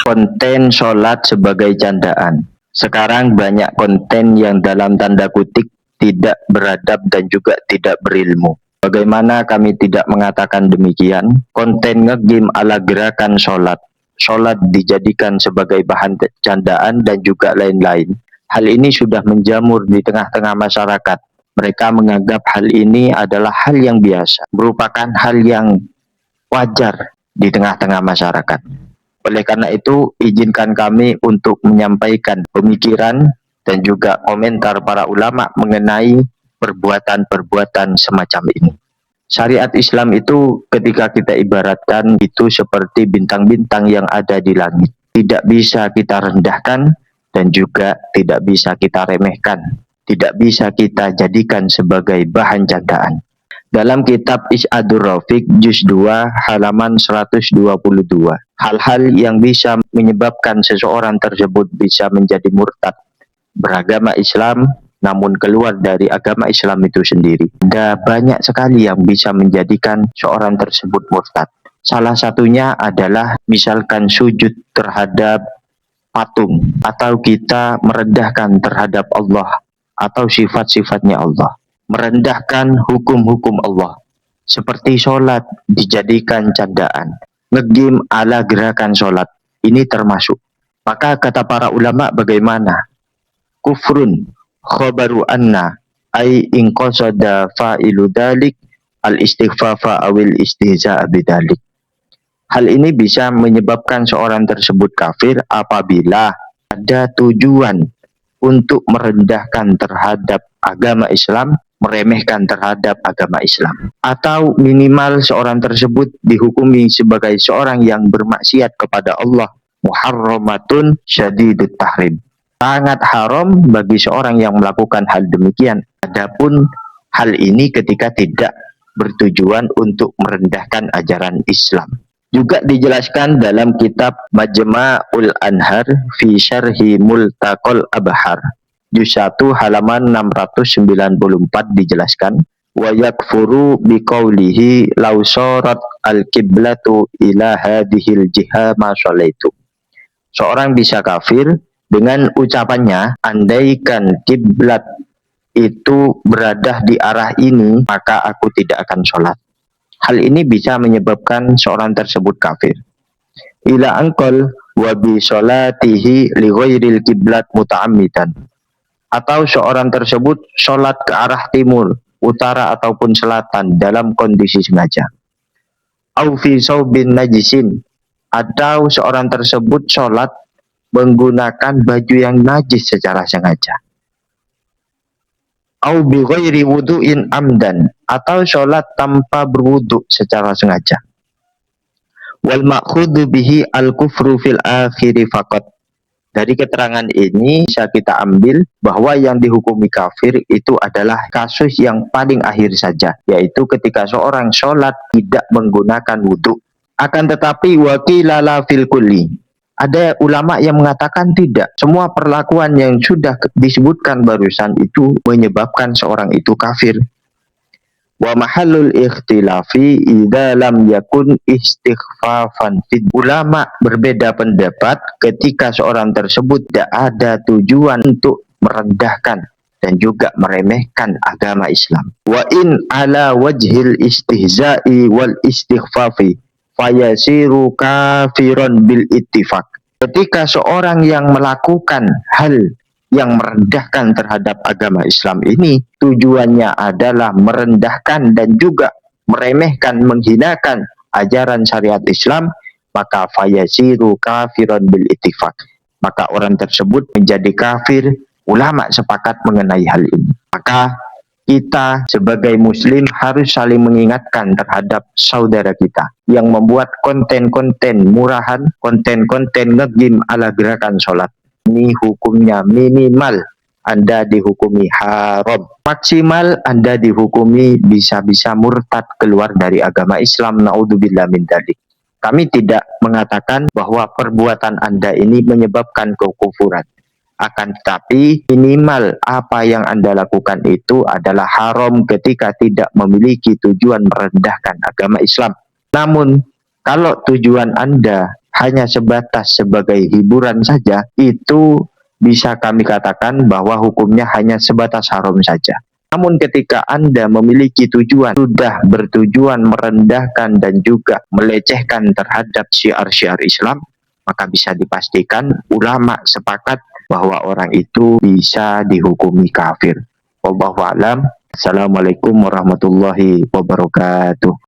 Konten sholat sebagai candaan. Sekarang banyak konten yang dalam tanda kutip tidak beradab dan juga tidak berilmu. Bagaimana kami tidak mengatakan demikian? Konten ngegame ala gerakan sholat. Sholat dijadikan sebagai bahan candaan dan juga lain-lain. Hal ini sudah menjamur di tengah-tengah masyarakat. Mereka menganggap hal ini adalah hal yang biasa, merupakan hal yang wajar di tengah-tengah masyarakat. Oleh karena itu, izinkan kami untuk menyampaikan pemikiran dan juga komentar para ulama mengenai perbuatan-perbuatan semacam ini. Syariat Islam itu ketika kita ibaratkan itu seperti bintang-bintang yang ada di langit. Tidak bisa kita rendahkan dan juga tidak bisa kita remehkan. Tidak bisa kita jadikan sebagai bahan candaan. Dalam kitab Is'adur Rafiq juz 2 halaman 122, hal-hal yang bisa menyebabkan seseorang tersebut bisa menjadi murtad, beragama Islam namun keluar dari agama Islam itu sendiri. Ada banyak sekali yang bisa menjadikan seorang tersebut murtad. Salah satunya adalah misalkan sujud terhadap patung, atau kita merendahkan terhadap Allah atau sifat-sifatnya Allah, merendahkan hukum-hukum Allah, seperti sholat dijadikan candaan, ngegame ala gerakan sholat, ini termasuk. Maka kata para ulama bagaimana? Kufrun khobaru anna ay in qasada fa'ilu dalik al-istighfafa awil istihza'a bidalik. Hal ini bisa menyebabkan seorang tersebut kafir apabila ada tujuan untuk merendahkan terhadap agama Islam, meremehkan terhadap agama Islam, atau minimal seorang tersebut dihukumi sebagai seorang yang bermaksiat kepada Allah, muharramatun syadidut tahrim, sangat haram bagi seorang yang melakukan hal demikian. Adapun hal ini ketika tidak bertujuan untuk merendahkan ajaran Islam. Juga dijelaskan dalam kitab Majma'ul Anhar fi Syarhi Multaqal Abhar juz 1 halaman 694 dijelaskan, wa yakfuru biqaulihi law sarat al-qiblatu ila hadhil jiha ma sholaitu. Seorang bisa kafir dengan ucapannya, andaikan kiblat itu berada di arah ini maka aku tidak akan sholat. Hal ini bisa menyebabkan seorang tersebut kafir. Ila angkol wa bi sholatihi li ghairil kiblat muta'ammidan. Atau seorang tersebut sholat ke arah timur, utara ataupun selatan dalam kondisi sengaja. Au fi saubin najisin. Atau seorang tersebut sholat menggunakan baju yang najis secara sengaja. Au bi ghairi wudu'in amdan, atau sholat tanpa berwudu secara sengaja. Wal ma'khudhu bihi al-kufru fil akhiri faqat. Dari keterangan ini bisa kita ambil bahwa yang dihukumi kafir itu adalah kasus yang paling akhir saja, yaitu ketika seorang sholat tidak menggunakan wudu. Akan tetapi wakilala fil kulli, ada ulama yang mengatakan tidak, semua perlakuan yang sudah disebutkan barusan itu menyebabkan seorang itu kafir. Wa mahallul ikhtilafi idza lam yakun istighfafan fid. Ulama berbeda pendapat ketika seorang tersebut tidak ada tujuan untuk merendahkan dan juga meremehkan agama Islam. Wa in ala wajhil istihza'i wal istighfafi fayasiru kafiron bil ittifaq. Ketika seorang yang melakukan hal yang merendahkan terhadap agama Islam ini tujuannya adalah merendahkan dan juga meremehkan, menghinakan ajaran syariat Islam, maka fayasiru kafiron bil ittifaq. Maka orang tersebut menjadi kafir. Ulama sepakat mengenai hal ini. Maka kita sebagai muslim harus saling mengingatkan terhadap saudara kita yang membuat konten-konten murahan, konten-konten ngegame ala gerakan sholat. Ini hukumnya minimal Anda dihukumi haram, maksimal Anda dihukumi bisa-bisa murtad keluar dari agama Islam. Naudzubillah min dzalik. Kami tidak mengatakan bahwa perbuatan Anda ini menyebabkan kekufuran. Akan tetapi minimal apa yang Anda lakukan itu adalah haram ketika tidak memiliki tujuan merendahkan agama Islam. Namun Kalau tujuan Anda hanya sebatas sebagai hiburan saja, itu bisa kami katakan bahwa hukumnya hanya sebatas haram saja. Namun ketika Anda memiliki tujuan, sudah bertujuan merendahkan dan juga melecehkan terhadap syiar-syiar Islam, maka bisa dipastikan ulama sepakat bahwa orang itu bisa dihukumi kafir. Wallahu a'lam. Assalamualaikum warahmatullahi wabarakatuh.